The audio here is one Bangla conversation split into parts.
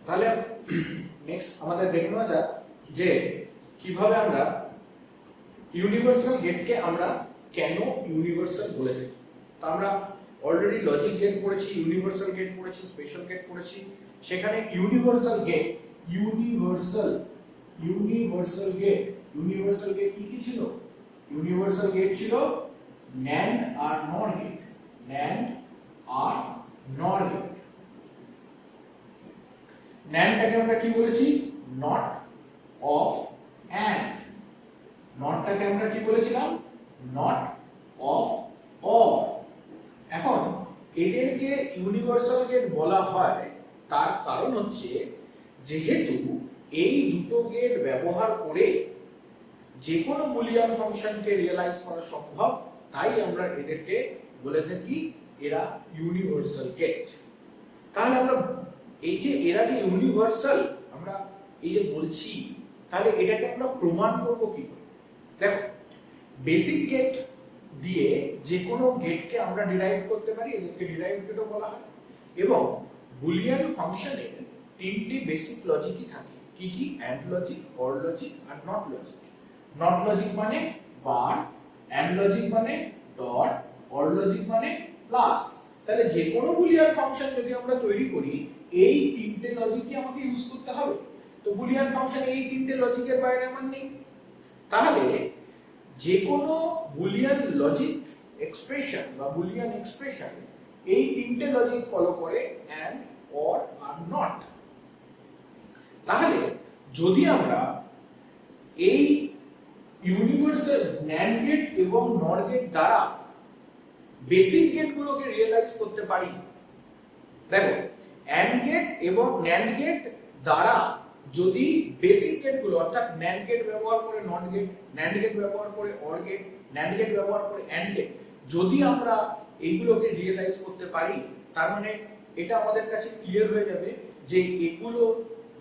তাহলে নেক্সট আমাদের দেখে নেওয়া যাক যে কিভাবে আমরা ইউনিভার্সাল গেটকে আমরা কেন ইউনিভার্সাল বলে থাকি। তো আমরা অলরেডি লজিক গেট পড়েছি, ইউনিভার্সাল গেট পড়েছি, স্পেশাল গেট পড়েছি। সেখানে ইউনিভার্সাল গেট কি কি ছিল? ইউনিভার্সাল গেট ছিল NAND আর NOR গেট, NAND আর NOR গেট। NANDটাকে আমরা কি বলেছি? Not of and. নটটাকে আমরা কি বলেছিলাম? Not of or. এখন এদেরকে ইউনিভার্সাল গেট বলা হয় তার কারণ হচ্ছে যেহেতু এই দুটো গেট ব্যবহার করে যে কোনো বুলিয়ান ফাংশনকে রিয়েলাইজ করা সম্ভব, তাই আমরা এদেরকে বলে থাকি এরা ইউনিভার্সাল গেট। তাহলে আমরা এই যে এরা যে ইউনিভার্সাল আমরা এই যে বলছি, তাহলে এটাকে আমরা প্রমাণ করব কি করে? দেখো, বেসিক গেট দিয়ে যে কোনো গেটকে আমরা ডিরাইভ করতে পারি, এদেরকে ডিরাইভ গেটও বলা হয়। এবং বুলিয়ান ফাংশনের তিনটি বেসিক লজিকই থাকে। কি কি? And logic, or logic are not logic. Not logic মানে বার, অ্যান্ড লজিক মানে ডট, অর লজিক মানে প্লাস। তাহলে যে কোনো বুলিয়ান ফাংশন যদি আমরা তৈরি করি, এই তিনটে লজিকই আমাকে ইউজ করতে হবে। তো বুলিয়ান ফাংশনে এই তিনটে লজিকের বাইরে আমার নেই। তাহলে যে কোনো বুলিয়ান লজিক এক্সপ্রেশন বা বুলিয়ান এক্সপ্রেশন এই তিনটে লজিক ফলো করে, অ্যান্ড, অর আর নট। তাহলে যদি আমরা এই ইউনিভার্সাল NAND গেট এবং NOR গেট দ্বারা বেসিক গেটগুলোকে রিয়েলাইজ করতে পারি, দেখো AND গেট এবং NAND গেট দ্বারা যদি বেসিক গেটগুলো অর্থাৎ NAND গেট ব্যবহার করে NOT গেট, NAND গেট ব্যবহার করে OR গেট, NAND গেট ব্যবহার করে AND গেট, যদি আমরা এইগুলোকে রিয়েলাইজ করতে পারি, তার মানে এটা আমাদের কাছে ক্লিয়ার হয়ে যাবে যে এগুলো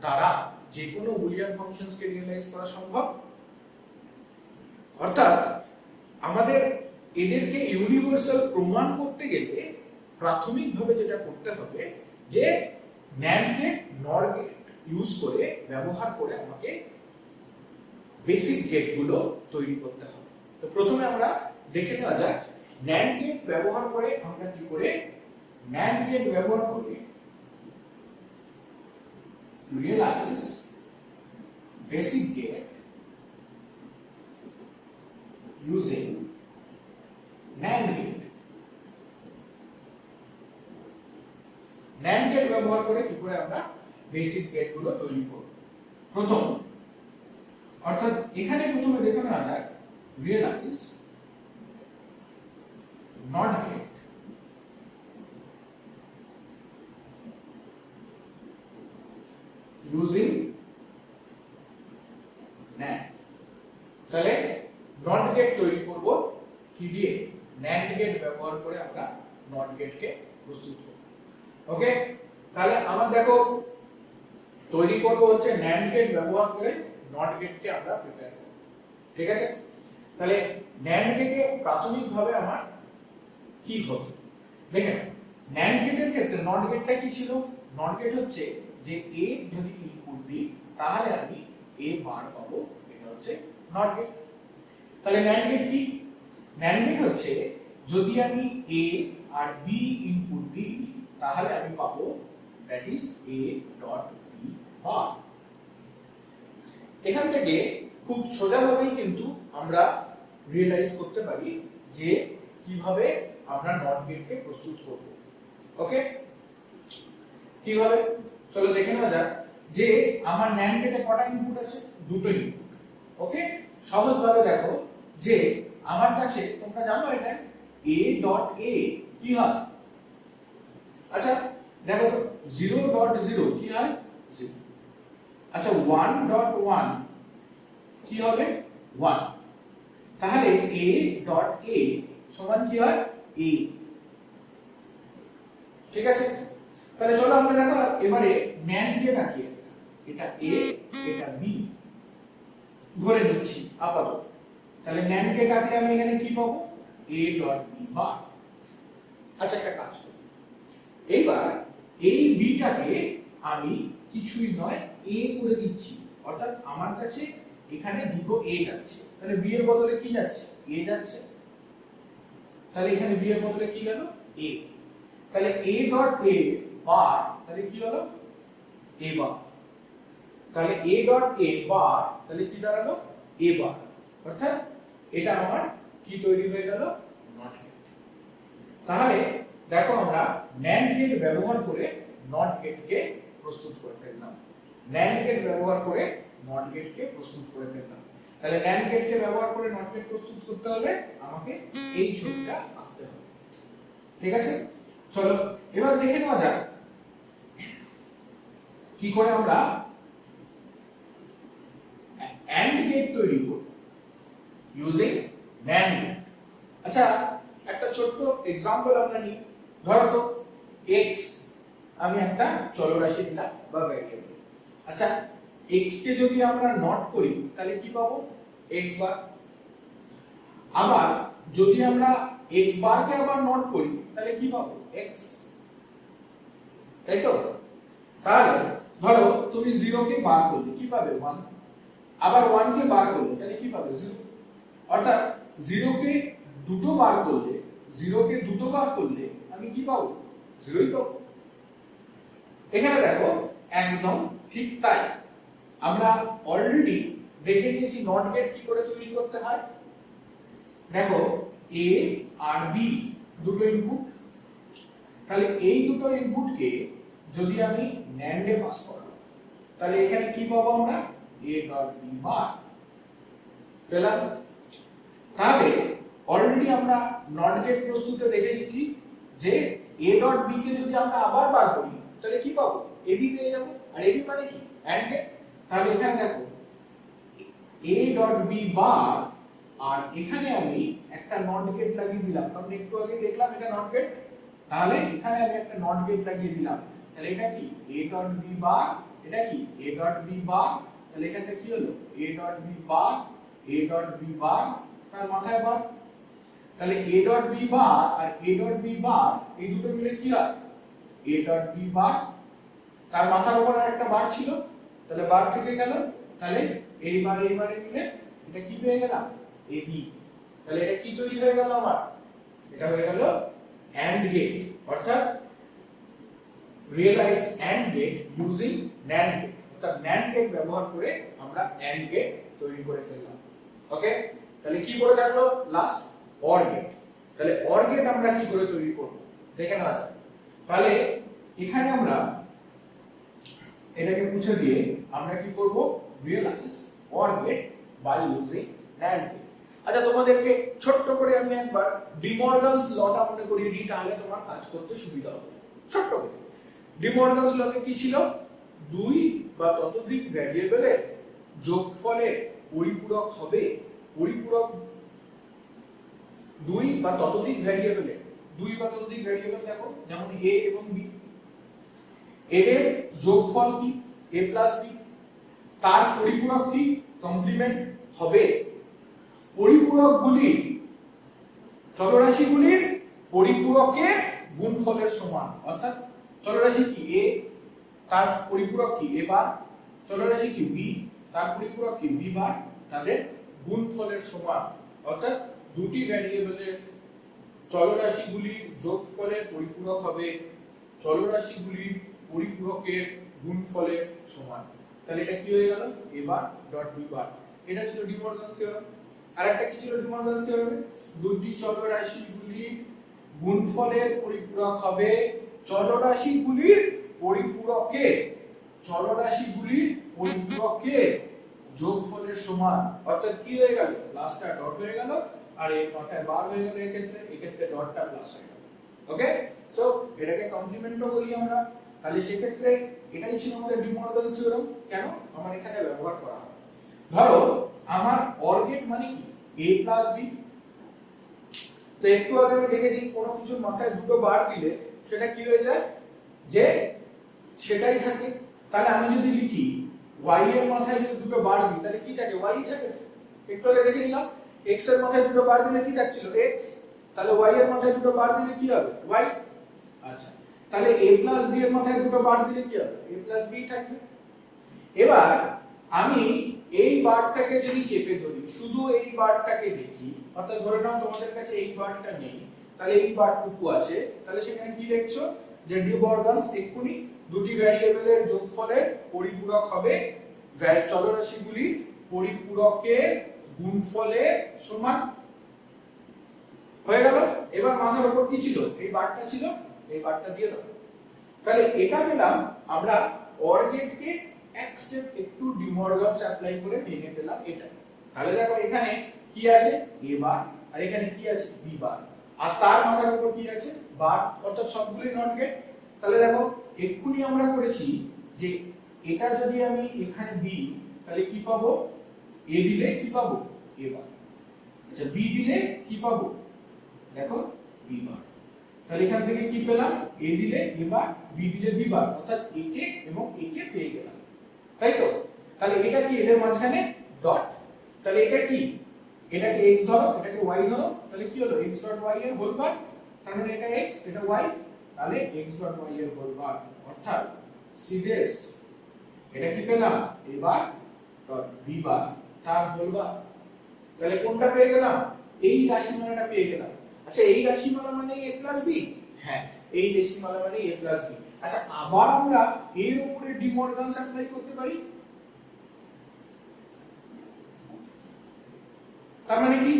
দ্বারা যে কোনো বুলিয়ান ফাংশনসকে রিয়েলাইজ করা সম্ভব। অর্থাৎ আমাদের এদেরকে ইউনিভার্সাল প্রমাণ করতে গেলে প্রাথমিকভাবে যেটা করতে হবে যে NAND gate NOR gate use করে ব্যবহার করে আমাকে বেসিক গেটগুলো তৈরি করতে হবে। তো প্রথমে আমরা দেখে নেওয়া যাক NAND গেট ব্যবহার করে আমরা কি করে NAND গেট ব্যবহার করে realise basic gate using NAND gate। NAND gate ব্যবহার করে কি করে আমরা বেসিক গেট গুলো তৈরি করব। প্রথম অর্থাৎ এখানে প্রথমে দেখে নেওয়া যাক realise NOT gate using NAND। তাহলে NOT গেট তৈরি করব কি দিয়ে? NAND গেট ব্যবহার করে আমরা NOT গেটকে প্রস্তুত করব। ওকে, তাহলে আমরা দেখো তৈরি করব হচ্ছে NAND গেট ব্যবহার করে NOT গেটকে আমরা প্রিপেয়ার করব। ঠিক আছে, তাহলে NAND গেটে প্রাথমিকভাবে আমার কি হবে দেখেন। NAND গেটের ক্ষেত্রে NOT গেটটা কি ছিল? NOT গেট হচ্ছে যে a যদি ইনপুট দিই তাহলে আমি a বার পাবো, এটা হচ্ছে NOT গেট। তাহলে NAND গেট কি? NAND গেট হচ্ছে যদি আমি a আর b ইনপুট দিই তাহলে আমি পাবো that is a dot b bar। এখান থেকে খুব সোজাভাবেই কিন্তু আমরা রিয়েলাইজ করতে পারি যে কিভাবে আমরা NOT গেটকে প্রস্তুত করব। ওকে, কিভাবে চলো দেখে নেওয়া যাক যে আমার NAND গেটে কটা ইনপুট আছে? দুটো ইনপুট। ওকে, সহজভাবে দেখো যে আমার কাছে তোমরা জানো এটা a ডট a কি হয়? আচ্ছা দেখো 0.0 কি হয়? 0। আচ্ছা 1.1 কি হবে? 1। তাহলে a ডট a সমান কি হয়? a। ঠিক আছে, তাহলে চলো আমরা দেখো এবারে NAND দিয়ে তাকিয়ে, এটা a এটা b ধরে নিচ্ছি আপাতত। তাহলে NAND কে ডাকলে আমি এখানে কি পাবো? a ডট b বার। আচ্ছা একটা কাজ করি, এইবার এই b টাকে আমি কিছুই নয় a করে দিচ্ছি, অর্থাৎ আমার কাছে এখানে দুটো a যাচ্ছে, তাহলে b এর বদলে কি যাচ্ছে, a যাচ্ছে, তাহলে এখানে b এর বদলে কি গেল, a, তাহলে a ডট a বার, তাহলে কি হলো, a বার, তাহলে a ডট a বার তাহলে কি দাঁড়ালো, a বার, অর্থাৎ এটা আমার কি তৈরি হয়ে গেল, নট গেট। তাহলে দেখো আমরা NAND গেট ব্যবহার করে নট গেটকে প্রস্তুত করে ফেললাম, NAND গেট ব্যবহার করে নট গেটকে প্রস্তুত করে ফেললাম। তাহলে NAND গেটকে ব্যবহার করে নট গেট প্রস্তুত করতে হলে আমাকে এই ছবিটা আঁকতে হবে, ঠিক আছে। চলো এবার দেখে নেওয়া যাক কি করে আমরা AND গেট তৈরি করব ইউজিং NAND গেট। আচ্ছা একটা ছোট্ট एग्जांपल আমরা নিই, ধরো তো x আমি একটা চলরাশি দিলাম বা ভেরিয়েবল। আচ্ছা x কে যদি আমরা নট করি তাহলে কি পাবো, x বার। আবার যদি আমরা x বার কে আবার নট করি তাহলে কি পাবো, x, তাই তো। তাহলে ধরো তুমি 0 কে বার করলে কি পাবে, 1, আবার 1 কে বার করলে তাহলে কি পাবে, 0, অর্থাৎ 0 কে দুটো বার করলে, 0 কে দুটো বার করলে আমি কি পাবো, 0ই পাবো। এখানে দেখো একদম ঠিক তাই, আমরা অলরেডি দেখে নিয়েছি নট গেট কি করে তৈরি করতে হয়। দেখো a আর b দুটো ইনপুট, তাহলে এই দুটো ইনপুটকে যদি আমি NAND এ পাস করাই তাহলে এখানে কি পাবো আমরা, a ডট b বার পেলাম। তাহলে অলরেডি আমরা নট গেট প্রস্তুতে দেখেছি যে a ডট b কে যদি আমরা আবার বার করি তাহলে কি পাবো, ab পেয়ে যাব, আর ab মানে কি, AND গেট। তাহলে এখানে দেখো a ডট b বার, আর এখানে আমি একটা নট গেট লাগিয়ে দিলাম, কারণ একটু আগে দেখলাম এটা নট গেট, তাহলে এখানে আমি একটা নট গেট লাগিয়ে দিলাম। তাহলে এটা কি a ডট b বার, এটা কি a ডট b বার, তাহলে এখানটা কি হলো a dot b bar, a dot b bar, তার মাথায় বার, তাহলে a ডট b বার আর a ডট b বার এই দুটো মিলে কি হয়, a ডট b বার, তার মাথার উপর আর একটা বার ছিল, তাহলে বার থেকে গেল, তাহলে এইবারে মিলে এটা কি পেয়ে গেলাম, ab। তাহলে এটা কি তৈরি হয়ে গেল আমার, এটা হয়ে গেল AND গেট, অর্থাৎ realise AND gate using NAND gate, অর্থাৎ NAND গেট ব্যবহার করে আমরা AND গেট তৈরি করে ফেললাম। ওকে, তাহলে কি করে থাকলো লাস্ট, OR গেট। তাহলে OR গেট আমরা কি করে তৈরি করব দেখে নেওয়া যাক। তাহলে এখানে আমরা এটাকে মুছে দিয়ে আমরা কি করব, realise OR gate by using NAND gate. আচ্ছা তোমাদেরকে ছোট্ট করে আমি একবার ডিমর্গানস লটা মনে করিয়ে দিই, তাহলে তোমার কাজ করতে সুবিধা হবে। ছোট্ট করে ডিমর্গানস লতে কি ছিল, দুই বা ততোধিক ভ্যারিয়েবলের যোগফলের পরিপূরক হবে, পরিপূরক দুই বা ততোধিক ভ্যারিয়েবলের, দুই বা ততোধিক ভ্যারিয়েবল দেখো যেমন a এবং b, এর যোগফল কি a প্লাস b, তার পরিপূরক কি কমপ্লিমেন্ট হবে, পরিপূরকগুলি চলরাশিগুলির পরিপূরকের গুণফলের সমান, অর্থাৎ চলরাশি কি a, তার পরিপূরক কি a বার, চলরাশি কি b, তার পরিপূরক কি b বার, তাদের গুণফলের সমান, অর্থাৎ দুটি ভ্যারিয়েবলের চলরাশিগুলির যোগফলের পরিপূরক হবে চলরাশিগুলির পরিপূরকের গুণফলের সমান। তাহলে এটা কি হয়ে গেল, a বার ডট b বার। এটা ছিল ডি মর্গানস থিওরেম। আর একটা কি ছিল ডি মর্গানস থিওরেমে, দুটি চলরাশিগুলির গুণফলের পরিপূরক হবে চলরাশিগুলির পরিপূরকের, চলরাশিগুলির পরিপূরকের যোগফলের সমান, অর্থাৎ কি হয়ে গেল, লাস্টটা ডট হয়ে গেল আর এই মাথায় বার হয়ে গেল, এক্ষেত্রে ডটটা প্লাস হয়ে গেল। ওকে, সো এটাকে কমপ্লিমেন্টও বলি আমরা। তাহলে সেক্ষেত্রে এটাই ছিল আমাদের ডি মর্গানস থিওরেম। কেন আমার এখানে ব্যবহার করা হয়, ধরো আমার OR গেট মানে কি a প্লাস b, তো একটু আগে আমি দেখেছি কোনো কিছুর মাথায় দুটো বার দিলে সেটা কি হয়ে যায়, যে সেটাই থাকে। তাহলে আমি যদি লিখি y এর মাথায় যদি দুটো বার দিই তাহলে কি থাকে, y থাকে। একটু আগে দেখে নিলাম x এর মাথায় দুটো বার দিলে কি থাকছিল, x, তাহলে y এর মাথায় দুটো বার দিলে কি হবে, y। আচ্ছা তাহলে a প্লাস b এর মাথায় দুটো বার দিলে কি হবে a প্লাস b থাকবে। এবার আমি এই বারটাকে যদি চেপে ধরি, শুধু এই বারটাকে দেখি, অর্থাৎ ধরে নাও তোমাদের কাছে এই বারটা নেই, তাহলে এই বারটুকু আছে, তাহলে সেখানে কি লিখছো যে ডিবর্গান্স এক্ষুনি দুটি ভ্যারিয়েবলের যোগফলের পরিপূরক হবে চলরাশিগুলির পরিপূরকের গুণফলের সমান। হয়ে গেল। এবার মাথার উপর কি ছিল, এই বারটা ছিল, এই বারটা দিয়ে দাও। তাহলে এটা পেলাম আমরা অর গেটকে এক স্টেপ একটু ডিমর্গানস অ্যাপ্লাই করে ভেঙে পেলাম এটা। তাহলে দেখো এখানে কি আছে a বার, আর এখানে কি আছে b বার, আর তার মাথার উপর কি আছে বার, অর্থাৎ সবগুলোই নট গেট। তাহলে দেখো এক্ষুনি আমরা করেছি যে এটা যদি আমি এখানে দিই তাহলে কি পাবো, a দিলে কি পাবো a বার, আচ্ছা b দিলে কি পাবো দেখো b বার। তাহলে এখান থেকে কি পেলাম a দিলে a বার, b দিলে b বার, অর্থাৎ a কে এবং a কে পেয়ে গেলাম, তাই তো। তাহলে এটা কি এর মাঝখানে ডট, তাহলে এটা কি, এটাকে x ধরো এটাকে y ধরো, তাহলে কি হলো x ডট y এর হোল বার, তার মানে এটা x এটা y, তাহলে x ডট y এর হোল বার, অর্থাৎ সিরিয়াস এটা কি পেলাম a bar dot b bar তার হোল বার। তাহলে কোনটা পেয়ে গেলাম, এই রাশিমালাটা পেয়ে গেলাম। আচ্ছা এই রাশিমালা মানে a প্লাস b, হ্যাঁ এই রাশিমালা মানে a প্লাস b। আচ্ছা আবার আমরা এর উপরে ডিমর্গানস অ্যাপ্লাই করতে পারি, তার মানে কি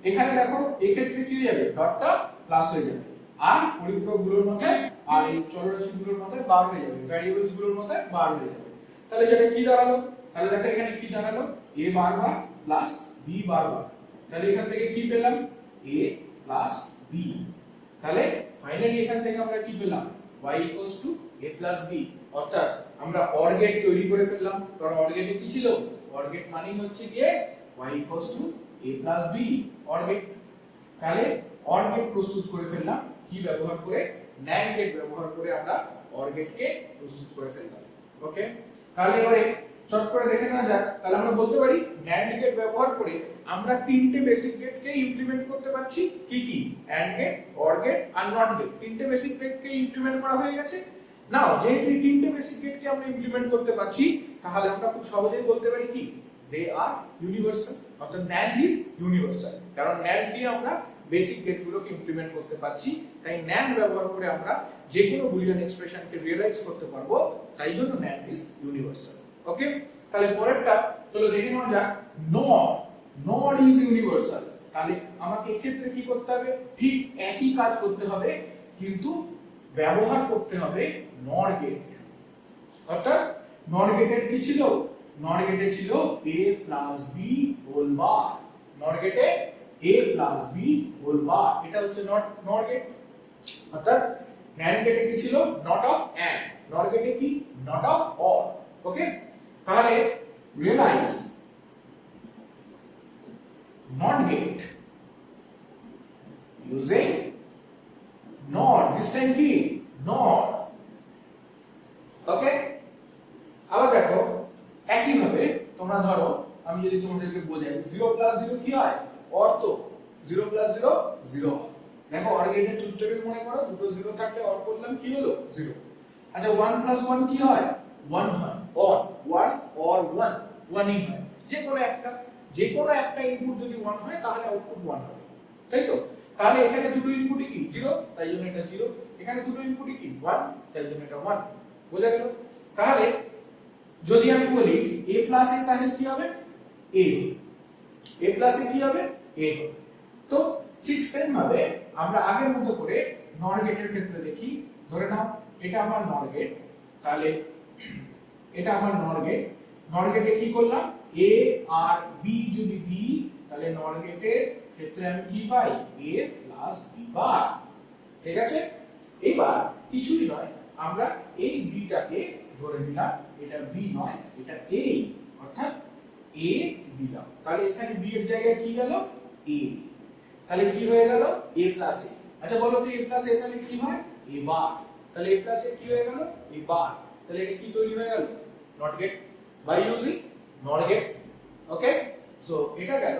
এখানে দেখো এই ক্ষেত্রে কি হয়ে যাবে ডটটা প্লাস হয়ে যাবে, আর পরিপূরক গুলোর মধ্যে আর এই চলরাশি গুলোর মধ্যে বার হয়ে যাবে, ভ্যারিয়েবলস গুলোর মধ্যে বার হয়ে যাবে। তাহলে সেটা কি দাঁড়ালো, তাহলে দেখো এখানে কি দাঁড়ালো a bar bar plus b বার বার, তাহলে এখান থেকে কি পেলাম a প্লাস b। তাহলে ফাইনালি এখান থেকে আমরা কি পেলাম y equals to a plus b, অর্থাৎ আমরা অর গেট তৈরি করে ফেললাম। কারণ অর গেটে কি ছিল, অর গেট মানে হচ্ছে গিয়ে y equals to a plus b or gate. তাহলে অর গেট প্রস্তুত করে ফেললাম কি ব্যবহার করে, NAND গেট ব্যবহার করে আমরা অর গেটকে প্রস্তুত করে ফেললাম। ওকে, তাহলে এবারে চট করে দেখে নেওয়া যাক। তাহলে আমরা বলতে পারি NAND গেট ব্যবহার করে আমরা তিনটে বেসিক গেটকে ইমপ্লিমেন্ট করতে পারছি। কি কি, AND গেট, OR গেট আর NOT গেট, তিনটে বেসিক গেটকে ইমপ্লিমেন্ট করা হয়ে গেছে। নাও যেহেতু এই তিনটে বেসিক গেটকে আমরা ইমপ্লিমেন্ট করতে পারছি, তাহলে আমরা খুব সহজেই বলতে পারি কি দে আর ইউনিভার্সাল, অর্থাৎ NAND ইজ ইউনিভার্সাল। কারণ NAND দিয়ে আমরা বেসিক গেটগুলোকে ইমপ্লিমেন্ট করতে পারছি, তাই NAND ব্যবহার করে আমরা যে কোনো বুলিয়ান এক্সপ্রেশনকে রিয়েলাইজ করতে পারবো, তাই জন্য NAND ইজ ইউনিভার্সাল। ওকে, তাহলে পরেরটা চলো দেখে নেওয়া যাক NOR। NOR is universal. তাহলে আমাকে এই ক্ষেত্রে কি করতে হবে, ঠিক একই কাজ করতে হবে, কিন্তু ব্যবহার করতে হবে NOR গেট। অর্থাৎ NOR গেটের কি ছিল, NOR গেটে ছিল a plus b whole bar, NOR গেটে a plus b whole bar, এটা হচ্ছে NOR গেট। অর্থাৎ NAND গেটে কি ছিল, নট অফ AND, NOR গেটে কি নট অফ OR। ওকে, তাহলে realise NOT gate using NOR, this time কি NOR। ওকে, আবার দেখো একই ভাবে তোমরা ধরো আমি যদি তোমাদেরকে বোঝাই 0 প্লাস 0 কি হয়, OR তো 0 প্লাস 0 0 হয়। দেখো OR গেটের চুপচাপি মনে করো, দুটো 0 থাকলে OR করলাম কি হলো 0। আচ্ছা 1 প্লাস 1 কি হয় 1 হয়, OR 1 OR 1 1ই হয়। যে কোনো একটা ইনপুট যদি 1 হয় তাহলে আউটপুট 1 হবে, তাই তো। তাহলে এখানে দুটো ইনপুটই কি 0, তাই জন্য এটা 0, এখানে দুটো ইনপুটই কি 1, তাই জন্য এটা 1। বোঝা গেল। তাহলে যদি আমি বলি a প্লাস a, তাহলে কি হবে a, a প্লাস a কি হবে a হবে। তো ঠিক সেম ভাবে আমরা আগের মতো করে NOR গেটের ক্ষেত্রে দেখি। ধরে নাও এটা আমার NOR গেট, তাহলে এটা আমার NOR গেট। NOR গেটে কি করলাম, a আর b যদি দিই, তাহলে NOR গেটের ক্ষেত্রে আমি কি পাই a প্লাস b বার। ঠিক আছে, এবার কিছুই নয়, আমরা এই b টাকে ধরে নিলাম এটা b নয়, এটা a, অর্থাৎ a দিলাম। তাহলে এখানে b এর জায়গায় কি গেল a, তাহলে কি হয়ে গেল a প্লাস a। আচ্ছা বলো তো a প্লাস a তাহলে কি হয় a বার, তাহলে a প্লাস a কি হয়ে গেল a বার। তাহলে এটা কি তৈরি হয়ে গেল not gate by using NOR gate. Okay, so এটা গেল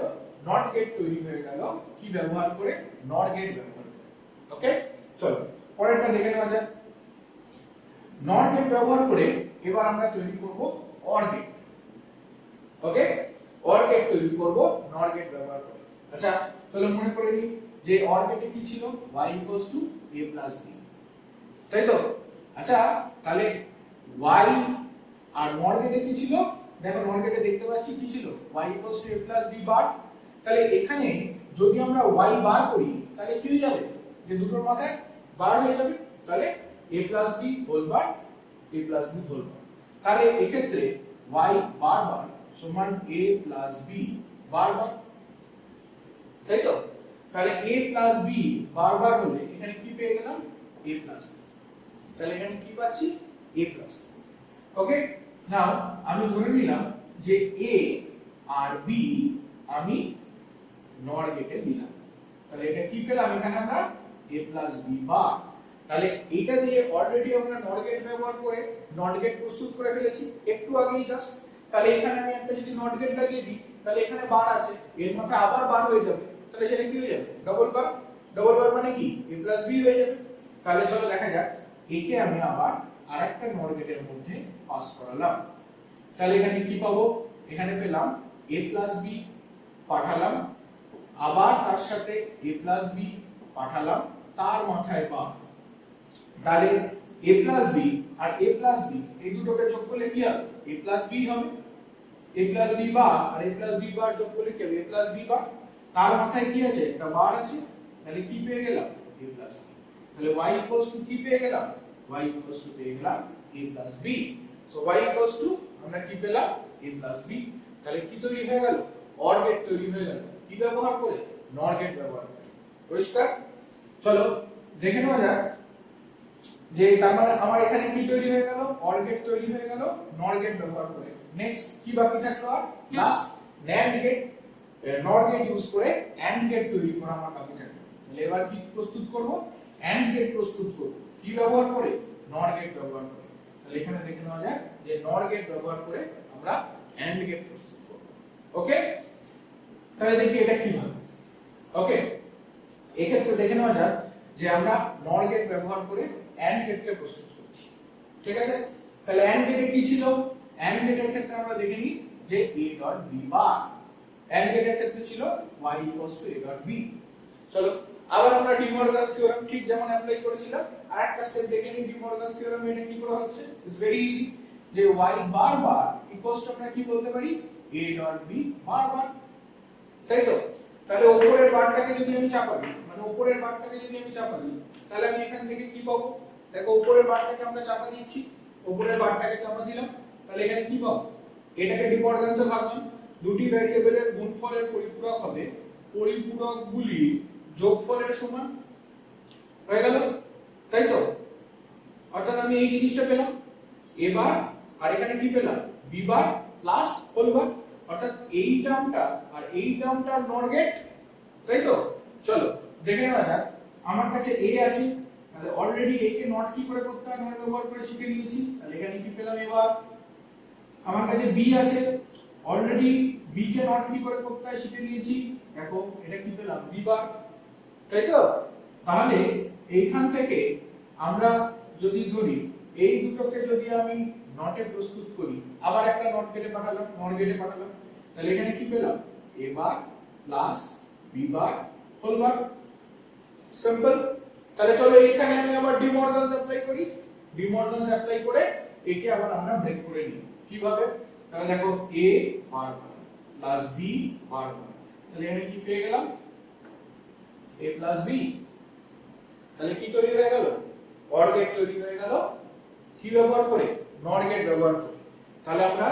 নট গেট তৈরি হয়ে গেল কি ব্যবহার করে, NOR গেট ব্যবহার করে। ওকে, চলো পরেরটা দেখে নেওয়া যাক। নর গেট ব্যবহার করে এবার আমরা তৈরি করব or gate. Okay, or gate তৈরি করব নর গেট ব্যবহার করে। আচ্ছা চলো মনে করে নিই যে অর গেটে কি ছিল, y a b, তাই তো? আচ্ছা তাহলে y আর নর গেটে কি ছিল, দেখো নর গেটে দেখতে পাচ্ছি কি ছিল, y a b বার। তাহলে এখানে যদি আমরা y বার করি তাহলে কি হয়ে যাবে, যে দুটোর মাথায় বার হয়ে যাবে, তাহলে a b whole bar a b whole bar. তাহলে এক্ষেত্রে y বার বার সমান a b বার বার, তাই তো? তাহলে a b বার বার হলে এখানে কি পেয়ে গেলাম, a b। তাহলে এখানে কি পাচ্ছি, a b। ওকে, নাও আমি ধরে নিলাম যে a আর b আমি নর গেটে দিলাম। তাহলে এটা কি পেলাম, এখানে আমরা a b বার। তাহলে এটা দিয়ে অলরেডি আমরা নর গেট ব্যবহার করে নট গেট প্রস্তুত করে ফেলেছি একটু আগেই জাস্ট। তাহলে এখানে আমি একটা যদি নট গেট লাগিয়ে দিই তাহলে এখানে বার আছে, এর মাথায় আবার বার হয়ে যাবে, তাহলে সেটা কি হয়ে যাবে, ডবল বার। ডবল বার মানে কি, a b হয়ে যাবে। তাহলে চলো দেখা যাক, একে আমি আবার আরেকটা নর গেটের মধ্যে পাস করালাম। তাহলে এখানে কি পাবো, এখানে পেলাম a b পাঠালাম, আবার তার সাথে a b পাঠালাম, তার মাথায় বার। তাহলে a b R a b এই দুটোকে যোগ করলে কি হবে, a b হবে। a b বার আর a b বার যোগ করলে কি হবে, a b বার। তার মাথায় কি আছে, একটা বার আছে, তাহলে কি পেয়ে গেলাম, a b। তাহলে y কি পেয়ে গেলাম, y পেয়ে গেলাম a b। সো y আমরা কি পেলাম, a b। তাহলে কি তৈরি হয়ে গেল, অর গেট তৈরি হয়ে গেল, কি ব্যবহার করে, নর গেট ব্যবহার করে। পরিষ্কার? চলো দেখে নেওয়া যাক যে তার মানে আমার এখানে কি তৈরি হয়ে গেল, অর গেট তৈরি হয়ে গেল নর গেট ব্যবহার করে। নেক্সট কি বাকি থাকলো, আর লাস্ট NAND গেট, নর গেট ইউজ করে AND গেট তৈরি করা আমার বাকি থাকলো। তাহলে এবার কি প্রস্তুত করব, AND গেট প্রস্তুত করব, কি ব্যবহার করে, নর গেট ব্যবহার করে। তাহলে এখানে দেখে নেওয়া যাক যে নর গেট ব্যবহার করে আমরা AND গেট প্রস্তুত করব। ওকে, তাহলে দেখি এটা কিভাবে। ওকে, এক্ষেত্রে দেখে নেওয়া যাক যে আমরা নর গেট ব্যবহার করে AND গেটকে প্রস্তুত করছি। ঠিক আছে, তাহলে AND গেটে কি ছিল, AND গেটের ক্ষেত্রে আমরা দেখে নিই যে a dot b bar. AND গেটের ক্ষেত্রে ছিল y a ডট b। চলো আবার আমরা ডি মর্গানস থিওরেম ঠিক যেমন অ্যাপ্লাই করেছিলাম আরেকটা স্টেপ দেখে নিই। ডি মর্গানস থিওরেম এটা কি করে হচ্ছে, ইটস ভেরি ইজি, যে y bar bar equals to আমরা কি বলতে পারি, a ডট b বার বার, তাই তো? তাহলে উপরের বারটাকে যদি আমি চাপা দিই, মানে উপরের বারটাকে যদি আমি চাপা দিই তাহলে আমি এখান থেকে কি পাবো, দেখো উপরের বারটাকে আমরা চাপা দিচ্ছি, উপরের বারটাকে চাপা দিলাম, তাহলে এখানে কি পাবো, এটাকে ডি মর্গানসে ভাগলাম, দুটি ভেরিয়েবলের গুণফলের পরিপূরক হবে পরিপূরকগুলি যোগফলের সমান, হয়ে গেল, তাই তো? অর্থাৎ আমি এই জিনিসটা পেলাম এবার, আর এখানে কি পেলাম, B bar plus whole bar, অর্থাৎ এই টার্মটা আর এই টার্মটার নর গেট, তাই তো? চলো দেখে নেওয়া যাক, আমার কাছে a আছে, তাহলে অলরেডি a কে নট কি করে করতে হয়, নট ব্যবহার করে শিখে নিয়েছি। তাহলে এখানে কি পেলাম, এবার আমার কাছে b আছে, অলরেডি b কে নট কি করে করতে হয় শিখে নিয়েছি, দেখো এটা কি পেলাম, b বার, তাই তো? তাহলে এইখান থেকে আমরা যদি ধরি এই দুটোকে যদি আমি নটে প্রস্তুত করি, আবার একটা নট গেটে পাঠালাম, নট গেটে পাঠালাম, তাহলে এখানে কি পেলাম, a bar plus b bar whole bar, simple. তাহলে চলো এখানে আমি আবার ডি মর্গানস অ্যাপ্লাই করি, ডি মর্গানস অ্যাপ্লাই করে একে আবার আমরা ব্রেক করে নিই, কিভাবে, তাহলে দেখো a বার প্লাস b বার, তাহলে এখানে কি পেয়ে গেলাম, a প্লাস b। তাহলে কি তৈরি হয়ে গেল, অর গেট তৈরি হয়ে গেল, কি ব্যবহার করে, নর গেট ব্যবহার করে। তাহলে আমরা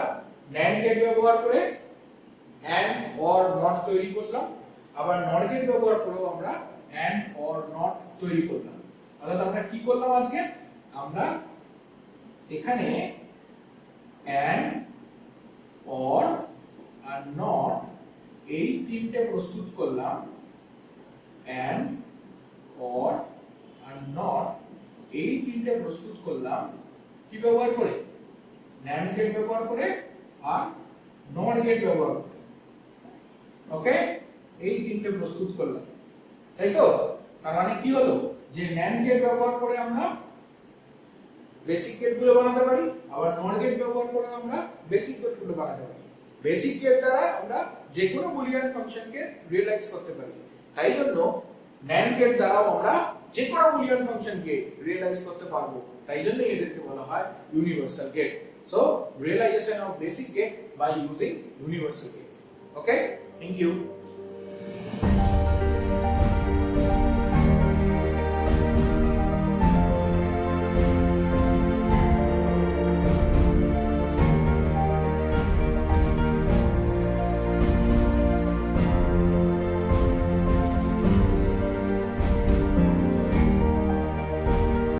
NAND গেট ব্যবহার করে AND OR NOT তৈরি করলাম, আবার NOR গেট ব্যবহার করেও আমরা AND OR NOT তৈরি করলাম। অর্থাৎ আমরা কি করলাম আজকে, আমরা এখানে AND OR আর NOT এই তিনটে প্রস্তুত করলাম, AND OR আর NOT এই তিনটে প্রস্তুত করলাম কি ব্যবহার করে, NAND গেট ব্যবহার করে আর NOR গেট ব্যবহার করে। ওকে, এই তিনটে প্রস্তুত করলাম, তাই তো? তার মানে কি হলো, যে NAND গেট ব্যবহার করে আমরা বেসিক গেটগুলো বানাতে পারি, আবার নর গেট ব্যবহার করে আমরা বেসিক গেটগুলো বানাতে পারি। বেসিক গেট দ্বারা আমরা যে কোনো বুলিয়ান ফাংশনকে রিয়েলাইজ করতে পারি। তাই জন্য NAND গেট দ্বারাও আমরা যে কোনো বুলিয়ান ফাংশনকে রিয়েলাইজ করতে পারবো। তাই জন্য এদেরকে বলা হয় universal gate. So realisation of basic gate by using universal gate. Okay, thank you.